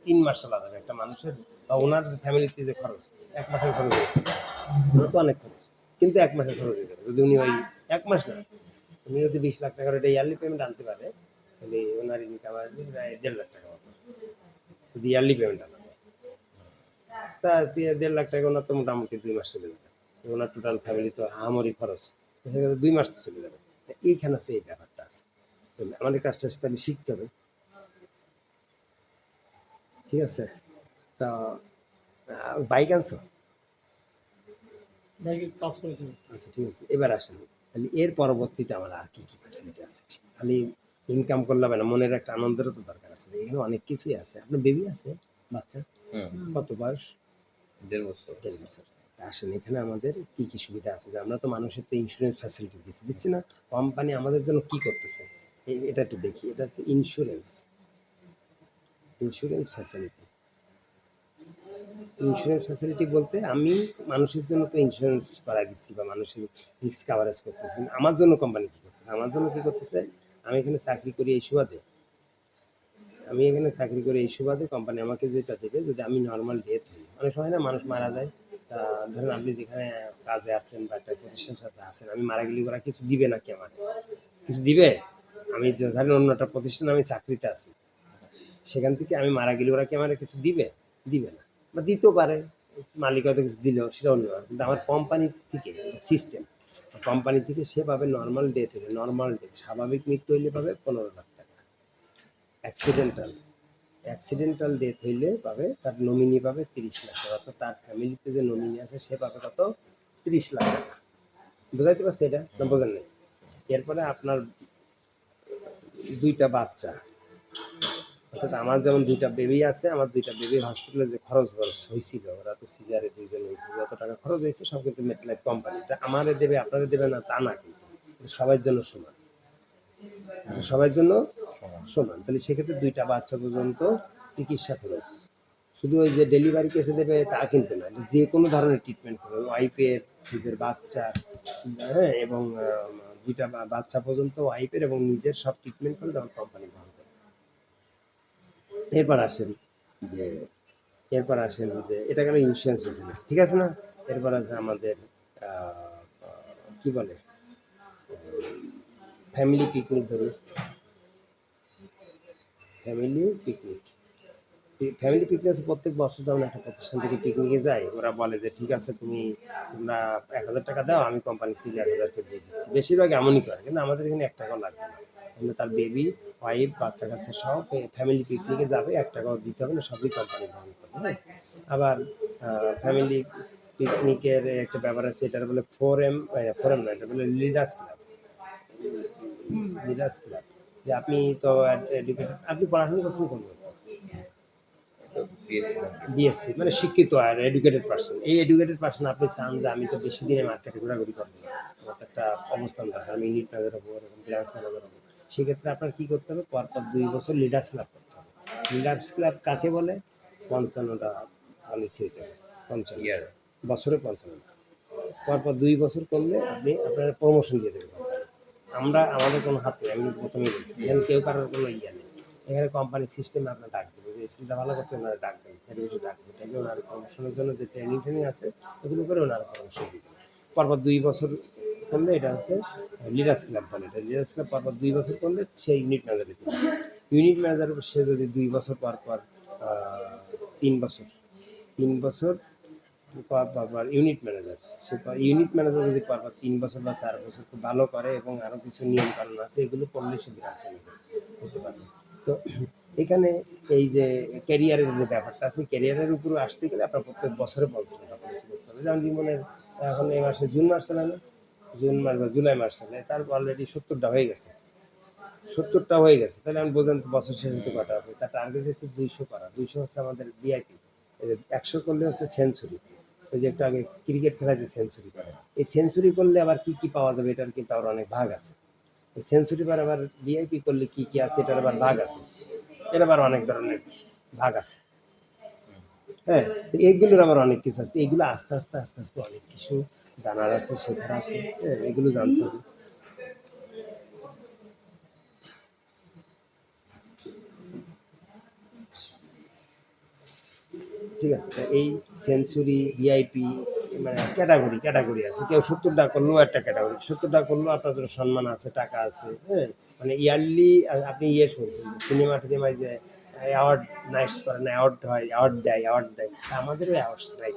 3 মাস চলা যাবে একটা মানুষের বা ওনার ফ্যামিলিতে যে খরচ 1 মাসের খরচ হয়ে যাবে। ওনার তো অনেক খরচ, কিন্তু 1 মাসের খরচ হয়ে যাবে যদি উনি ওই 1 মাস না, উনি যদি 20 লাখ টাকার একটা ইয়ারলি পেমেন্ট আনতে পারে, তাহলে ওনার ইনকাম আসবে প্রায় 1.5 লাখ টাকা মতো, যদি ইয়ারলি পেমেন্ট আনা যায়। তা 1.5 লাখ টাকা ওনার তো মোটামুটি 2 মাস চলে যাবে। ওনার টোটাল ফ্যামিলি তো আহামরি খরচ, সেখানে 2 মাস তো চলে যাবে। এইখানে আছে এই ব্যাপারটা আছে। আমাদের কাজটা তাহলে শিখতে হবে, ঠিক আছে? তা বাইক আনছো? কাজ করে তুমি। আচ্ছা ঠিক আছে, এবার আসেন তাহলে এর পরবর্তীতে আমার আর কি কি ফ্যাসিলিটি আছে? খালি ইনকাম করলে হবে না, মনের একটা আনন্দেরও তো দরকার আছে। এখানে অনেক কিছুই আছে। আপনার বেবি আছে? বাচ্চা কত বয়স? 1.5 বছর। 1.5 বছর। আসেন এখানে আমাদের কি কি সুবিধা আছে, যে আমরা তো মানুষের তো ইন্স্যুরেন্স ফ্যাসিলিটি দিচ্ছি না? কোম্পানি আমাদের জন্য কি করতেছে এটা একটু দেখি। এটা হচ্ছে ইন্স্যুরেন্স ফ্যাসিলিটি। ইন্স্যুরেন্স ফ্যাসিলিটি বলতে আমি মানুষের জন্য তো ইন্স্যুরেন্স করাই দিচ্ছি বা মানুষের রিস্ক কাভারেজ করতেছি। আমার জন্য কোম্পানি কী করতেছে? আমার জন্য কী করতেছে? আমি এখানে চাকরি করি এই সুবাদে, কোম্পানি আমাকে যেটা দেবে, যদি আমি নর্মাল ডেথ হই, অনেক সময় না মানুষ মারা যায়, তা ধরেন আপনি যেখানে কাজে আছেন বা একটা প্রতিষ্ঠানের সাথে আছেন, আমি মারা গেলে ওরা কিছু দিবে নাকি? আমার কিছু দিবে? আমি যে ধরেন অন্য একটা প্রতিষ্ঠানে আমি চাকরিতে আছি, সেখান থেকে আমি মারা গেলে ওরা কি আমার কিছু দিবে? দিবে না, বা দিতেও পারে, মালিক হয়তো কিছু দিলেও সেটা অন্য ব্যাপার। কিন্তু আমার কোম্পানি থেকে এটা সিস্টেম, কোম্পানি থেকে সে পাবে নর্মাল ডেথ হলে, স্বাভাবিক মৃত্যু হইলে পাবে 15 লাখ টাকা। অ্যাক্সিডেন্টাল ডেথ হইলে পাবে, তার নমিনি পাবে 30 লাখ টাকা, অর্থাৎ তার ফ্যামিলিতে যে নমিনি আছে সে পাবে কত? 30 লাখ টাকা। বোঝাইতে পারছি এটা না বোঝেন নাই? এরপরে আপনার 2টা বাচ্চা, অর্থাৎ আমার যেমন 2টা বেবি আছে, আমার 2টা বেবির হসপিটালে যে খরচ হয়েছিল, ওরা তো সিজারে 2জন হয়েছে, যত টাকা খরচ হয়েছে সব কিন্তু মেটলাইফ কোম্পানি, এটা আমাদের দেবে আপনাদের দেবে না তা না, কিন্তু সবার জন্য সমান, সবার জন্য সমান। তাহলে সেক্ষেত্রে 2টা বাচ্চা পর্যন্ত চিকিৎসা খরচ শুধু ওই যে ডেলিভারি কেসে দেবে তা কিন্তু না, যে কোনো ধরনের ট্রিটমেন্ট করবে, ওয়াইফের, নিজের বাচ্চা, হ্যাঁ, এবং 2টা বাচ্চা পর্যন্ত ওয়াইফের এবং নিজের সব ট্রিটমেন্ট করলে তখন কোম্পানি বহন করবে। এরপর আসেন যে এটা গেল ইন্স্যুরেন্স ফেসিলিটি, ঠিক আছে না? এরপর আছে আমাদের কি বলে ফ্যামিলি পিকনিক। ধরুন ফ্যামিলি পিকনিক হচ্ছে প্রত্যেক বছর যখন একটা প্রতিষ্ঠান থেকে পিকনিকে যায়, ওরা বলে যে ঠিক আছে তোমরা 1,000 টাকা দাও, আমি কোম্পানি থেকে 1,000 টাকা দিয়ে দিচ্ছি। বেশিরভাগ এমনই করে, কিন্তু আমাদের এখানে 1 টাকাও লাগবে না। কিন্তু তার বেবি, ওয়াইফ, বাচ্চা কাচ্চা সব ফ্যামিলি পিকনিকে যাবে, 1 টাকাও দিতে হবে না, সবই কোম্পানি বহন করবে। হ্যাঁ, আবার ফ্যামিলি পিকনিকের একটা ব্যাপার আছে, এটা বলে 4M, 4M না, এটা বলে লিডার্স ক্লাব। যে আপনি তো এডুকেটেড, আপনি পড়াশোনা করছেন কোন? বিএসসি, মানে শিক্ষিত আর এডুকেটেড পার্সন। এই এডুকেটেড পার্সন আপনি চান যে আমি তো বেশি দিনে মার্কেটে ঘোরাঘুরি করবো না, আমার তো একটা অবস্থান দরকার, আমি ইউনিট ম্যানেজার হবো, এরকম ব্রাঞ্চ ম্যানেজার হবো। সেক্ষেত্রে আপনার কী করতে হবে? পরপর 2 বছর লিডার্স ক্লাব করতে হবে। লিডার্স ক্লাব কাকে বলে? 55টা পলিসি হতে হবে, 55 বছরে 55। পরপর 2 বছর করলে আপনি আপনার প্রমোশন দিয়ে দেবেন কোম্পানি। আমাদের কোনো হাত নেই, আমি কিন্তু প্রথমেই বলছি, এখানে কেউ কারোর কোনো ইয়ে নেই। এখানে কোম্পানির সিস্টেমে আপনার ডাক দেবে, যে স্কিলটা ভালো করতে ওনারা ডাকবেন, এর বেশি ডাকবে, এটাকে ওনার প্রমোশনের জন্য যে ট্রেনিং আছে ওগুলো করে ওনারা প্রমোশন দিবে। পরপর 2 বছর করলে এটা হচ্ছে লিডার্স ক্লাব বলে। এটা লিডার্স ক্লাব পরপর 2 বছর করলে সে ইউনিট ম্যানেজারে দিবে। ইউনিট ম্যানেজার সে যদি 2 বছর পর 3 বছর পর ইউনিট ম্যানেজার, ইউনিট ম্যানেজার যদি পরপর 3 বছর বা 4 বছর খুব ভালো করে এবং আরও কিছু নিয়ম কানুন আছে, এগুলো করলে সে ব্রাঞ্চ ম্যানেজার হতে পারবে। তো এখানে এই যে ক্যারিয়ারের যে ব্যাপারটা আছে, ক্যারিয়ারের উপরে আসতে গেলে আপনার প্রত্যেক বছরে 50টা পলিসি করতে হবে। যেমন জীবনের এখন এই মাসে জুন মাস চলে না, জুন মাস বা জুলাই মাস চলে, তার অলরেডি 70টা হয়ে গেছে, তাহলে আমি বোঝেন তো বছর শেষ হতে কটা হবে। তার টার্গেট হচ্ছে 200 করা। 200 হচ্ছে আমাদের ভিআইপি। 100 করলে হচ্ছে সেঞ্চুরি। ওই যে একটু আগে ক্রিকেট খেলায় যে সেঞ্চুরি করে, এই সেঞ্চুরি করলে আবার কি কি পাওয়া যাবে, এটার কিন্তু আবার অনেক ভাগ আছে। এই সেঞ্চুরি পর আবার ভিআইপি করলে কি কি আছে, এটার আবার ভাগ আছে, এর আবার অনেক ধরনের ভাগ আছে। হ্যাঁ, তো এইগুলোর আবার অনেক কিছু আছে, এগুলো আস্তে আস্তে অনেক কিছু জানার আছে, শেখার আছে। হ্যাঁ, এগুলো জানতে হবে। ঠিক আছে? তা এই সেঞ্চুরি, ভিআইপি মানে ক্যাটাগরি আছে। কেউ ৭০ টাকা করলেও একটা ক্যাটাগরি। ৭০ টাকা করলেও আপনার জন্য সম্মান আছে, টাকা আছে, হ্যাঁ? মানে ইয়ারলি আপনি শুনছেন যে সিনেমায় যে অ্যাওয়ার্ড নাইটস করে না, অ্যাওয়ার্ড দেয়। তা আমাদেরও অ্যাওয়ার্ড দেয়।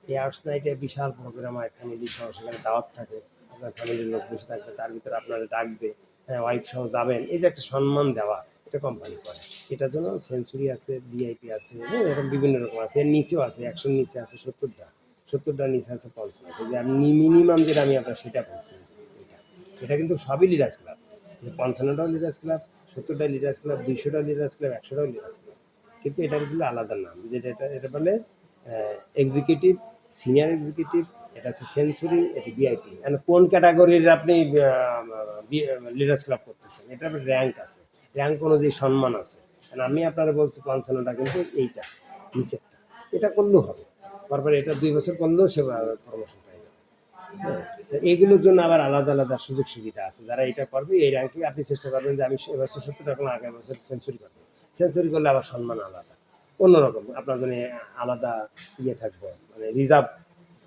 এই অ্যাওয়ার্ডস নাইটে বিশাল প্রোগ্রাম হয়, ফ্যামিলি সহ সেখানে দাওয়াত থাকে। আপনার ফ্যামিলির লোক বসে থাকবে, তার ভিতরে আপনারা ডাকবে, হ্যাঁ, ওয়াইফ সহ যাবেন। এই যে একটা সম্মান দেওয়া, এটা কোম্পানি করে। এটার জন্য সেঞ্চুরি আছে, ভিআইপি আছে, হ্যাঁ, এরকম বিভিন্ন রকম আছে। এর নিচেও আছে, ১০০ নিচে আছে ৭০টা, ৭০টার নিচে আছে ৫০। যে আমি মিনিমাম যেটা আমি আপনার সেটা বলছি। এটা এটা কিন্তু সবই লিডার্স ক্লাব। যে ৫৫টাও লিডার্স ক্লাব, ৭০টা লিডার্স ক্লাব, ২০০টা লিডার্স ক্লাব, ১০০টাও লিডার্স ক্লাব। কিন্তু এটার কিন্তু আলাদা নাম, যেটা এটা বলে এক্সিকিউটিভ, সিনিয়র এক্সিকিউটিভ, এটা হচ্ছে সেঞ্চুরি, এটা ভিআইপি। মানে কোন ক্যাটাগরির আপনি লিডার্স ক্লাব করতেছেন, এটা র্যাঙ্ক আছে, র্যাঙ্ক অনুযায়ী সম্মান আছে। কারণ আমি আপনারা বলছি ৫৫টা কিন্তু এইটা নিচেরটা, এটা করলেও হবে। তারপরে এটা ২ বছর করলেও সে প্রমোশন পাই যাবে। হ্যাঁ, এইগুলোর জন্য আবার আলাদা আলাদা সুযোগ সুবিধা আছে। যারা এটা করবে এই র্যাঙ্কে, আপনি চেষ্টা করবেন যে আমি এবছর ৭০টা করলাম, আগামী বছর সেঞ্চুরি করবো। সেঞ্চুরি করলে আবার সম্মান আলাদা, অন্যরকম আপনার জন্য আলাদা থাকবে, মানে রিজার্ভ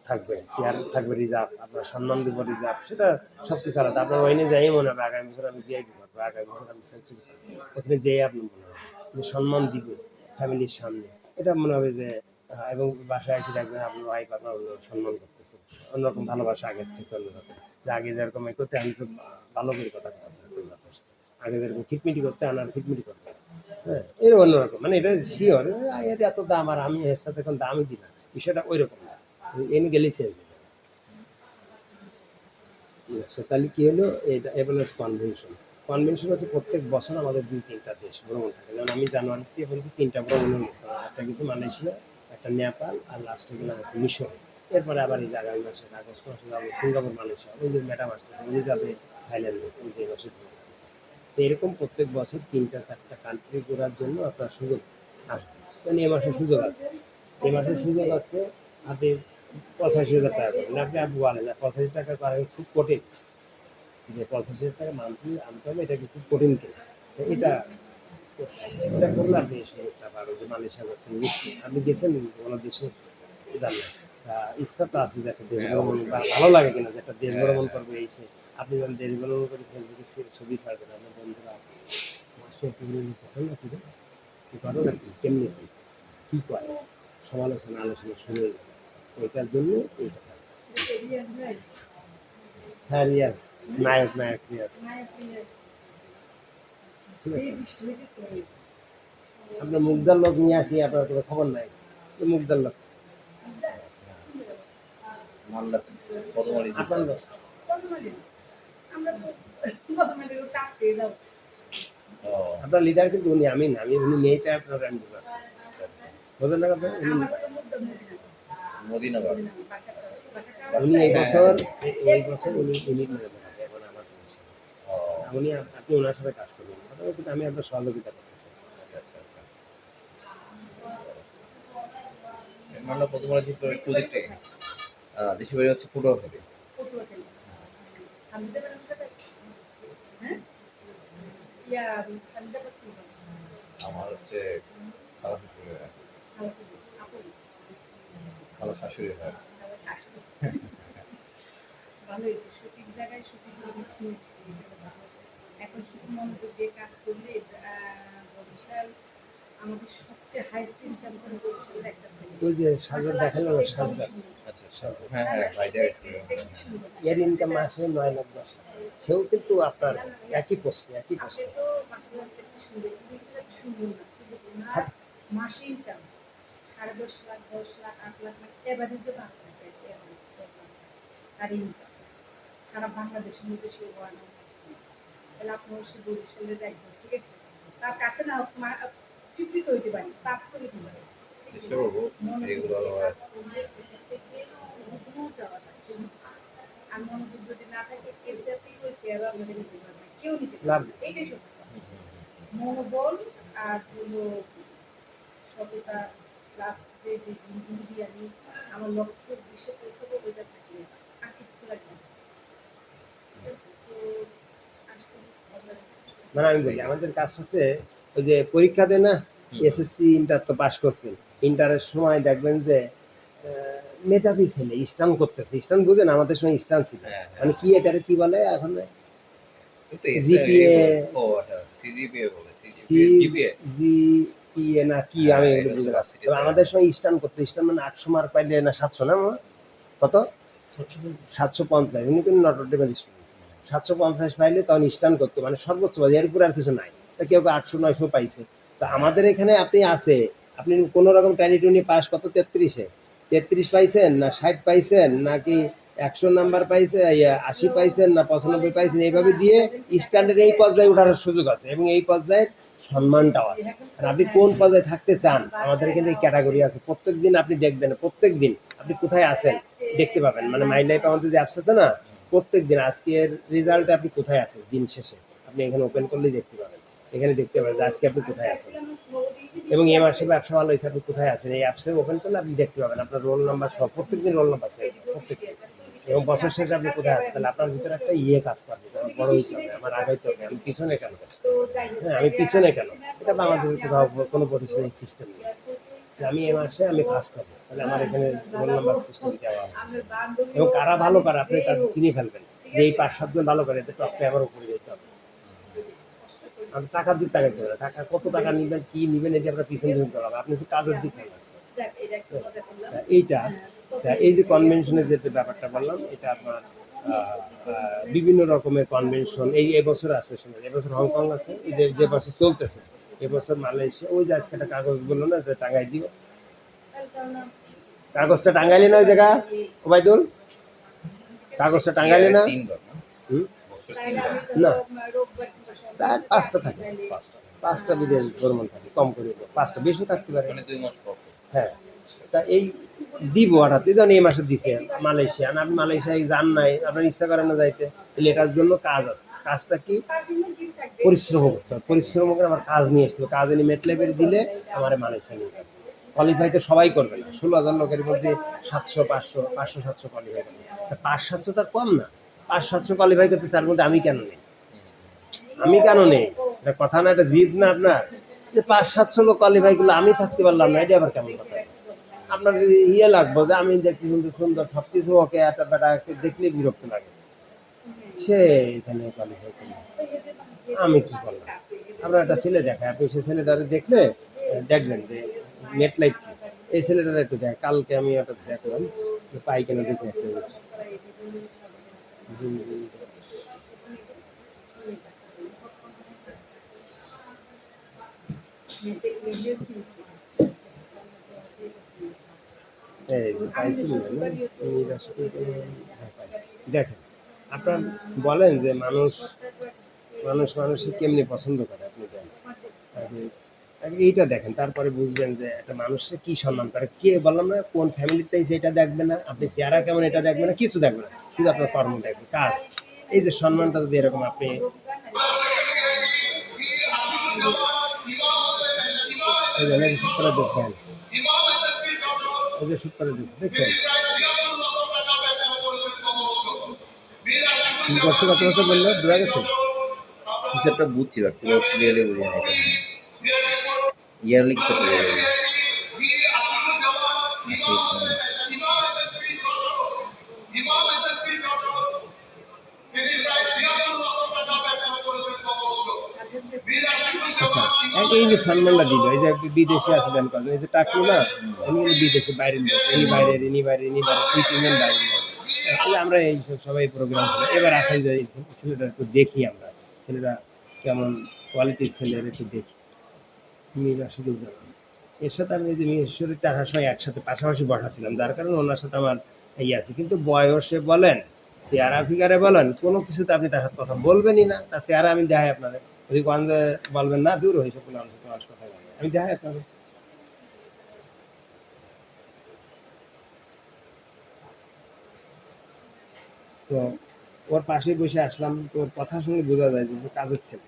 থাকবে, চেয়ার থাকবে রিজার্ভ, আপনার সম্মান দিব রিজার্ভ, সেটা সব কিছু আলাদা। আপনার ওইনে যাই মনে হবে আগামী বছর আমি ভিআইপি করবো, আগামী বছর আমি সেঞ্চুরি করবো, ওখানে যেয়ে আপনার মনে হবে যে সম্মান দিবে ফ্যামিলির সামনে। এটা মনে হবে যে এবং বাসায় এসে দেখবেন আপনার ওয়াইফ আপনার সম্মান করতেছে, অন্যরকম ভালোবাসা আগের থেকে অন্যরকম। যে আগে যেরকম করতে আমি খুব ভালো করে কথা বলবো আপনার সাথে, আগে যেরকম খিটমিটি করতে আনার খিটমিটি করতে, হ্যাঁ, এর অন্যরকম, মানে এটা শিওর এর এত দাম আর আমি এর সাথে এখন দামই দিই না, বিষয়টা ওই রকম না, এনে গেলেই চেঞ্জ হয়ে যাবে। আচ্ছা, তাহলে কি হলো, এটা এবার হচ্ছে কনভেনশন হচ্ছে প্রত্যেক বছর আমাদের ২-৩টা দেশ ভ্রমণ থাকে। যেমন আমি জানুয়ারিতে এখন ৩টা ভ্রমণে গেছি, একটা গেছি মালয়েশিয়া, একটা নেপাল, আর লাস্টে গেলাম হচ্ছে মিশরে। এরপরে আবার এই যে আগামী মাসে আগস্ট মাসে যাবো সিঙ্গাপুর, মালয়েশিয়া, ওই যে ম্যাডাম আসতেছে উনি যাবে থাইল্যান্ডে, ওই যে মাসে। তো এরকম প্রত্যেক বছর ৩টা-৪টা কান্ট্রি ঘোরার জন্য আপনার সুযোগ আসবে। মানে এ মাসে সুযোগ আছে, এ মাসে সুযোগ আছে। আপনি ৮৫,০০০ টাকা করবেন, আপনি বলেন ৮৫ টাকা করা খুব কঠিন, যে ৮৫,০০০ টাকা মান্থলি আনতে হবে, এটা কি খুব কঠিন কিনা। তো এটা করলে আপনি এই সুযোগটা পাবেন যে মালয়েশিয়া যাচ্ছেন নিশ্চয়ই। আপনি গেছেন কোনো দেশে জানলেন, ইচ্ছা তো আছে যে একটা দেশ ভ্রমণ, বা ভালো লাগে কিনা যে একটা দেশ ভ্রমণ করবো এই সে। আপনি যখন দেশ ভ্রমণ করে ফেসবুকে ছবি ছাড়বেন, আপনার বন্ধুরা মাসে ঘটনা কি রে, কি ঘটনা কি, কেমনি কি, কি করে, সমালোচনা আলোচনা শুনে যাবে। এটার জন্য এইটা থাকে। হ্যাঁ, রিয়াজ, নায়ক রিয়াজ, ঠিক আছে। আপনার মুগদার লোক নিয়ে আসি, আপনার কোনো খবর নাই, মুগদার লোক আপনার লোক, আপনার লিডার কিন্তু উনি, আমি না, আমি উনি মেয়েটা আপনার র্যান্ডোজ আছে, বোঝেন না কথা। উনি এই বছর উনি ইউনিট ম্যানেজার হবে এখন আমার পজিশনে। উনি আপনি ওনার সাথে কাজ করবেন, কিন্তু আমি আপনার সহযোগিতা করতেছি। মামলা প্রথমবার যে প্রজেক্টে দেশের বাড়ি হচ্ছে পটুয়াখালী। আমার হচ্ছে খালা শ্বশুর হয়, খালা শাশুড়ি হয়। ভালো হয়েছে, সঠিক জায়গায় সঠিক জিনিস নিয়ে এসেছি, এটা হলো ভালো। এখন শুধু মনোযোগ দিয়ে কাজ করলে বরিশাল আমাদের সবচেয়ে হাইস্ট ইনকাম করে বরিশালের একটা ছেলে। ওই যে সাজ্জাদ দেখালো না, সাজ্জাদ, আচ্ছা আচ্ছা, হ্যাঁ হ্যাঁ, ভাইটার এর ইনকাম মাসে ৯ লাখ ১০ লাখ। সেও কিন্তু আপনার একই পোস্টে, একই আপনি পোস্টে। তো মাসাল্লাহ একটা সুন্দর, কিন্তু এটা সুন্দর না, কিন্তু ওনার মাসে ইনকাম ১০.৫ লাখ, ১০ লাখ, ৮ লাখ, এভারেজে ৫ লাখ, এভারেজ ১০ লাখ তার ইনকাম সারা বাংলাদেশের মধ্যে সে ওয়ান। তাহলে আপনার সে বরিশালের একজন, ঠিক আছে, তার কাছে না 50 হইতে পারি, ৫ করে দিতে পারি। চেষ্টা করবো এগুলো কাজ করলে এখান থেকে দূর যাওয়া যায়। আর মনোযোগ যদি না থাকে, এসিআরই হয়েছে আর আপনাদের নিতে পারবে, কেউ নিতে পারবে না। এটাই সত্য কথা। মনোবল আর হলো সততা, প্লাস যে যে গুণগুলি দিয়ে আমি আমার লক্ষ্যের দিশে পৌঁছাবো, ওইটা থাকলে আর কিচ্ছু লাগবে না। ঠিক আছে, তো আসছি। মানে আমি বলি আমাদের কাজটা হচ্ছে ওই যে পরীক্ষা দেয় না, এসএসসি ইন্টার তো পাস করছেন, ইন্টারের সময় দেখবেন যে মেধাবী ছেলে স্টান করতেছে, স্টান বুঝেন, আমাদের সময় স্টান ছিল, হ্যাঁ মানে কি এটারে কি বলে এখন, কিন্তু জিপিএ, ও এটা সিজিপিএ বলে সি জিপিএ জিপিএ না কি, আমি এগুলো বুঝে না। তবে আমাদের সময় স্টান করতো, স্টান মানে 800 মার্ক পাইলে না 700 না কত 750, উনি কিন্তু নট ডেমের স্টুডেন্ট, 750 পাইলে তখন স্টান করতো, মানে সর্বোচ্চ এর উপরে আর কিছু নাই। তা কেউ 800 900 পাইছে। তো আমাদের এখানে আপনি আছে, আপনি কোনো রকম ট্যালি টুনি পাস কত 33-এ 33 পাইছেন না 60 পাইছেন নাকি 100 নাম্বার পাইছে 80 পাইছেন না 95 পাইছেন, এইভাবে দিয়ে স্ট্যান্ডার্ড এই পর্যায়ে ওঠার সুযোগ আছে এবং এই পর্যায়ে সম্মানটাও আছে। আর আপনি কোন পর্যায়ে থাকতে চান, আমাদের এখানে এই ক্যাটাগরি আছে, প্রত্যেক দিন আপনি দেখবেন, প্রত্যেক দিন আপনি কোথায় আছেন দেখতে পাবেন, মানে মাই লাইফ আমাদের যে অ্যাপস আছে না, প্রত্যেক দিন আজকের রেজাল্টে আপনি কোথায় আছেন দিন শেষে আপনি এখানে ওপেন করলেই দেখতে পাবেন, এখানে দেখতে পাবেন যে আজকে আপনি কোথায় আছেন এবং এই মাসে ব্যবসা ভালো হয়েছে আপনি কোথায় আছেন, এই অ্যাপসে ওপেন করলে আপনি দেখতে পাবেন আপনার রোল নাম্বার সব, প্রত্যেকদিন রোল নাম্বার আছে প্রত্যেকদিন, এবং বছর শেষে আপনি কোথায় আছেন, তাহলে আপনার ভিতরে একটা কাজ করবে, আমার বড় হইতে হবে, আমার আগাইতে হবে, আমি পিছনে কেন, হ্যাঁ আমি পিছনে কেন, এটা আমাদের কোথাও কোনো প্রতিষ্ঠানে সিস্টেম নেই যে আমি এই মাসে আমি ফার্স্ট করবো, তাহলে আমার এখানে রোল নাম্বার সিস্টেম দেওয়া আছে এবং কারা ভালো করে আপনি তাদের চিনি ফেলবেন যে এই 5-7 জন ভালো করে, এতে টপটা আমার উপরে যেতে হবে। আপনি টাকার দিক তাকাইতে হবে না, টাকা কত টাকা নেবেন কি নেবেন এটা আপনার পিছনে দিতে হবে, আপনি তো কাজের দিক থাকবেন এইটা। এই যে কনভেনশনের যে ব্যাপারটা বললাম, এটা আপনার বিভিন্ন রকমের কনভেনশন এই এবছর আছে, শুনুন এবছর হংকং আছে, এই যে বছর চলতেছে, এবছর মালয়েশিয়া, ওই যে আজকে একটা কাগজ বললো না যে টাঙ্গাই দিও, কাগজটা টাঙ্গাইলে না ওই জায়গা ওবায়দুল, কাগজটা টাঙ্গাইলে না, না 4-5টা থাকে, 5টা বিদেশ ভ্রমণ থাকে, কম করে 5টা বেশি থাকতে পারে, মানে 2 মাস পর। হ্যাঁ। তা এই দিব হঠাৎ যেমন এই মাসে দিছে মালয়েশিয়া, আর আপনি মালয়েশিয়ায় যান নাই, আপনার ইচ্ছা করে না যাইতে, তাহলে এটার জন্য কাজ আছে, কাজটা কি পরিশ্রম করতে হবে, পরিশ্রম করে আমার কাজ নিয়ে আসতে হবে, কাজ এনে মেটলেবের দিলে আমার মালয়েশিয়া নিয়ে যাবে। কোয়ালিফাই তো সবাই করবে না, 16,000 লোকের মধ্যে 700 500 কোয়ালিফাই করবে, তা 500-700 তার কম না, 500-700 কোয়ালিফাই করতে, তার মধ্যে আমি কেন নেই, আমি কেন নেই, এটা কথা না, এটা জিদ না আপনার, যে 500-700 লোক কোয়ালিফাই করলে আমি থাকতে পারলাম না, এটা আবার কেমন কথা, আপনার ইয়ে লাগবে যে আমি দেখতে কিন্তু সুন্দর সব কিছু ওকে, একটা বেটাকে দেখলে বিরক্ত লাগে, সে এখানে কোয়ালিফাই করলো, আমি কি করলাম, আপনার একটা ছেলে দেখায়, আপনি সেই ছেলেটারে দেখলে দেখবেন যে নেট লাইফ কি, এই ছেলেটার একটু দেখ, কালকে আমি একটা দেখলাম যে পাই কেন দেখে একটা এই যে পাইছি না, হ্যাঁ পাইছি, দেখেন আপনার বলেন যে মানুষ কেমনি পছন্দ করে, আপনি দেন আগে এইটা দেখেন, তারপরে বুঝবেন যে একটা মানুষকে কি সম্মান করে, কে বললাম না কোন ফ্যামিলিতে সেটা দেখবে না, আপনি চেহারা কেমন এটা দেখবে না, কিছু দেখবে না, শুধু আপনার কর্ম দেখবে, কাজ, এই যে সম্মানটা যদি এরকম আপনি এই যে শুট করে দেখবেন, এই যে শুট করে দেখছেন কি করছে, কত বছর বললো বোঝা গেছে, হিসাবটা বুঝছি বা পুরো ক্লিয়ারলি বুঝি না এটা, ইয়ারলি কিছু একটা বলে দিই। আচ্ছা এই যে সম্মানটা দিল, এই যে বিদেশে আছে দেন করেন, এই যে টাকলো না, উনি কিন্তু বিদেশে বাইরের লোক, ইনি বাইরে ট্রিটমেন্ট বাইরের লোক, এই যে আমরা এই সবাই প্রোগ্রাম করে এবার আসেন যে এই ছেলেটা একটু দেখি, আমরা ছেলেটা কেমন কোয়ালিটির ছেলের একটু দেখি, মির আসলে জানান এর সাথে আমি এই যে মিশরে তার সময় একসাথে পাশাপাশি বসাছিলাম, যার কারণে ওনার সাথে আমার এই আছে, কিন্তু বয়সে বলেন চেহারা ফিগারে বলেন কোনো কিছুতে আপনি তার সাথে কথা বলবেনই না, তার চেহারা আমি দেখাই আপনাদের, যদি গন্ধে বলবেন না দূর হয়ে সকল আমার সাথে কথা বলবেন, আমি দেখাই আপনাদের, তো ওর পাশে বসে আসলাম, তো ওর কথা শুনে বোঝা যায় যে কাজের ছেলে,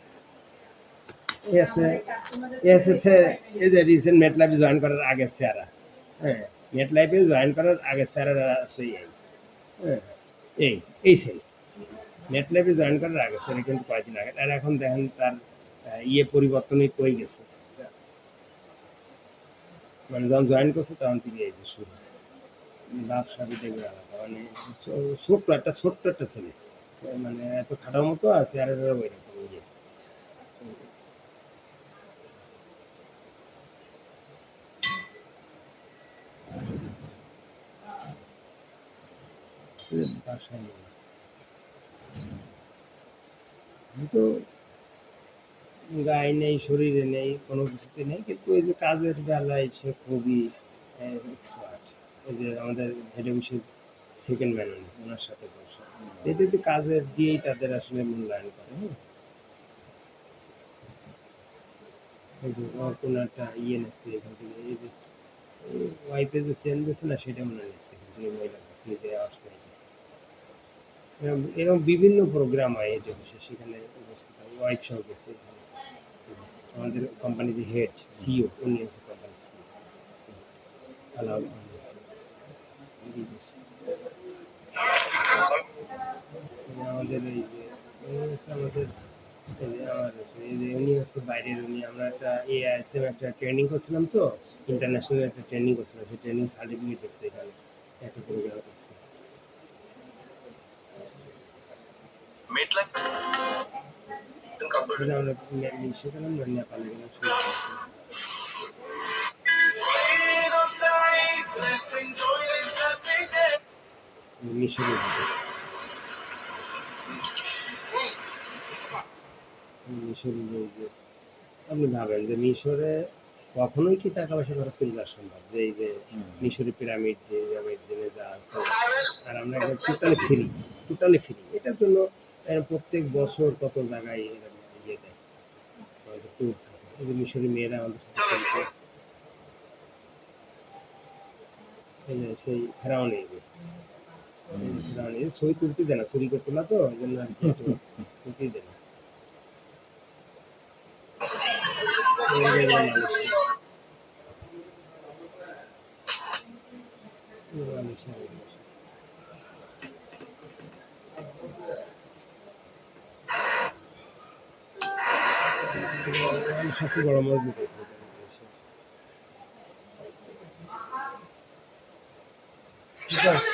এই আছে এই যে রিসেন্ট মেট লাইফে জয়েন করার আগের চেহারা, হ্যাঁ মেট লাইফে জয়েন করার আগের চেহারা আছে হ্যাঁ এই ছেলে নেট লাইফে জয়েন করার আগে ছেলে কিন্তু কয়েকদিন আগে, আর এখন দেখেন তার ইয়ে পরিবর্তনই কই গেছে, মানে যখন জয়েন করছে তখন থেকে এই যে শুরু। বাপ সাথে দেখবে আলাদা, মানে ছোট্ট একটা ছেলে, মানে এত খাটার মতো আর চেহারাটা ওই রকম ইয়ে। বাসায় নেই। আমি তো গায়ে নেই, শরীরে নেই, কোনো কিছুতে নেই, কিন্তু এই যে কাজের বেলায় সে খুবই এক্সপার্ট। ওই যে আমাদের হেড অফিসের সেকেন্ড ম্যান, ওনার সাথে বসে এটাতে কাজের দিয়েই তাদের আসলে মূল্যায়ন করে। হ্যাঁ, এই যে ওর কোনো একটা ইয়ে নিচ্ছে এখান থেকে, এই যে ওয়াইফে যে সেল দিচ্ছে না সেটা মনে নিচ্ছে এখান থেকে, মহিলা কাছে যে আর্টস নাই। এরকম এরকম বিভিন্ন প্রোগ্রাম হয় হেড অফিসে, সেখানে উপস্থিত হয়, ওয়াইফ সহ গেছে এখানে। আমাদের কোম্পানি যে হেড সিও, উনি হচ্ছে কোম্পানি সিও। আলাউ হচ্ছে আমাদের এই যে উনি হচ্ছে আমাদের এই যে আমার এই যে উনি হচ্ছে বাইরের, উনি আমরা একটা এআইএসএম একটা ট্রেনিং করছিলাম, তো ইন্টারন্যাশনাল একটা ট্রেনিং করছিলাম, সেই ট্রেনিং সার্টিফিকেট এসছে এখানে, একটা প্রোগ্রাম করছে। এটা আমরা মিশে গেলাম না, নেপালে গেলাম, মিশরে মিশরে যে আপনি ভাবেন যে মিশরে কখনোই কি টাকা পয়সা খরচ করে যাওয়া সম্ভব, যে এই যে মিশরি পিরামিড যে যা আছে, আর আমরা একদম টোটালি ফ্রি। এটার জন্য প্রত্যেক বছর কত জায়গায় এরকম ইয়ে দেয়, আমাদের ট্যুর থাকে। এই যে মিশরি মেয়েরা আমাদের সাথে চলছে, এই যে সেই ফেরাউন, এই যে ফেরাউন, এই যে ছবি তুলতে দেয় না, চুরি করতো না, তো ওই জন্য আর কি একটু তুলতেই দেয় না। মালয়েশিয়া, মালয়েশিয়া সবচেয়ে বড় মসজিদ এটা। ঠিক আছে,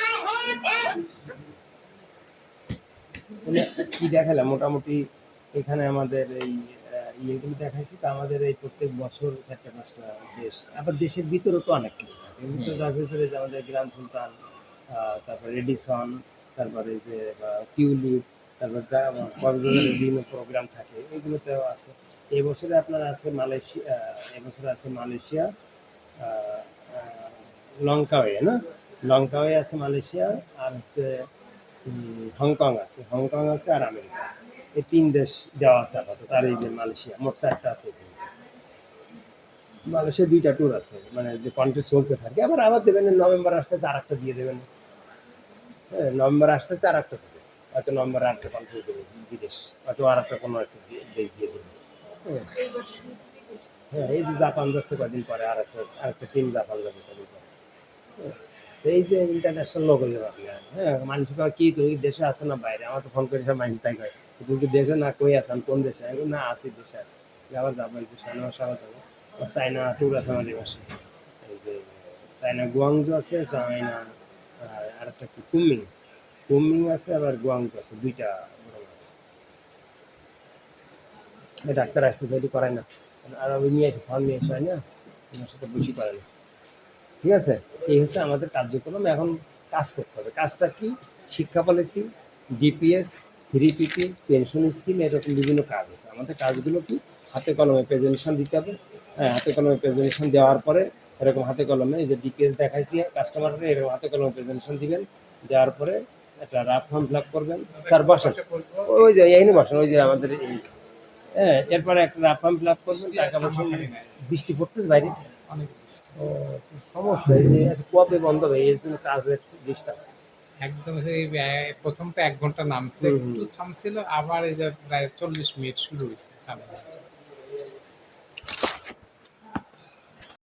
মানে কি দেখালাম মোটামুটি এখানে আমাদের এই ইয়েগুলো দেখাইছি, তো আমাদের এই প্রত্যেক বছর 4টা 5টা দেশ, আবার দেশের ভিতরে তো অনেক কিছু থাকে, তার ভিতরে যে আমাদের গ্র্যান্ড সুলতান, তারপরে রেডিসন, তারপরে যে টিউলিপ, তারপর কক্সবাজারের বিভিন্ন প্রোগ্রাম থাকে, এগুলোতেও আছে। এবছরে আপনার আছে মালয়েশিয়া, এবছরে আছে মালয়েশিয়া, আহ, আহ, লঙ্কাওয়ে না, লঙ্কাওয়ে আছে মালয়েশিয়া, আর হচ্ছে হংকং আছে আর আমেরিকা আছে। এই 3 দেশ দেওয়া আছে আপাতত, আর এই যে মালয়েশিয়া, মোট 4টা আছে এখানে। মালয়েশিয়া 2টা ট্যুর আছে, মানে যে কন্টেস্ট চলতেছে আর কি, আবার দেবেন নভেম্বর আসতে আর একটা দিয়ে দেবেন। হ্যাঁ, নভেম্বর আসতে আর একটা দেবে, হয়তো নভেম্বরে আরেকটা কন্ট্রি দেবে বিদেশ, হয়তো আর একটা কোনো একটা দেশ দিয়ে দেবে। হ্যাঁ, হ্যাঁ, এই যে জাপান যাচ্ছে কদিন পরে, আরেকটা টিম জাপান যাবে কদিন পরে। হ্যাঁ, এই যে ইন্টারন্যাশনাল লোক হয়ে যাবে আপনার। হ্যাঁ, মানুষ কয় কি তুমি দেশে আছো না বাইরে, আমার তো ফোন করে সব মানুষ তাই কয়, তুমি কি দেশে না, কই আছেন কোন দেশে, আমি বলি, না আছি দেশে আছি। আবার যাবো এই যে সামনের মাসে আবার যাবো, চায়না ট্যুর আছে আমাদের মাসে, এই যে চায়না গুয়াংজু আছে, চায়না আর একটা কি কুমিং আছে, আবার গুয়াংজু আছে, 2টা বড় আছে। এই ডাক্তার আসতেছে, ওইটি করায় না, আর ওই নিয়ে এসে ফর্ম নিয়ে এসে হয় না, ওনার সাথে বেশি করে না। ঠিক আছে, এই হচ্ছে আমাদের কার্যক্রম, এখন কাজ করতে হবে। কাজটা কি? শিক্ষা policy, DPS, 3PP, pension scheme, এরকম বিভিন্ন কাজ আছে। আমাদের কাজগুলো কি? হাতে কলমে প্রেজেন্টেশন দিতে হবে। হ্যাঁ, হাতে কলমে প্রেজেন্টেশন দেওয়ার পরে এরকম হাতে কলমে, এই যে ডিপিএস দেখাইছি কাস্টমারকে, এরকম হাতে কলমে প্রেজেন্টেশন দিবেন। দেওয়ার পরে একটা রাফ ফর্ম ফিল আপ করবেন। স্যার বসেন, ওই যে এইখানে বসেন, ওই যে আমাদের এই, হ্যাঁ, এরপরে একটা রাফ ফর্ম ফিল আপ করবেন। টাকা পয়সা, বৃষ্টি পড়তেছে বাইরে, অনেক বৃষ্টি। ও, সমস্যা এই যে কবে বন্ধ হবে, এর জন্য কাজের ডিস্টার্ব। একদম সেই প্রথম তো 1 ঘন্টা নামছে, হুম, একটু থামছিল, আবার এই যে প্রায় 40 মিনিট শুরু হয়েছে টানা।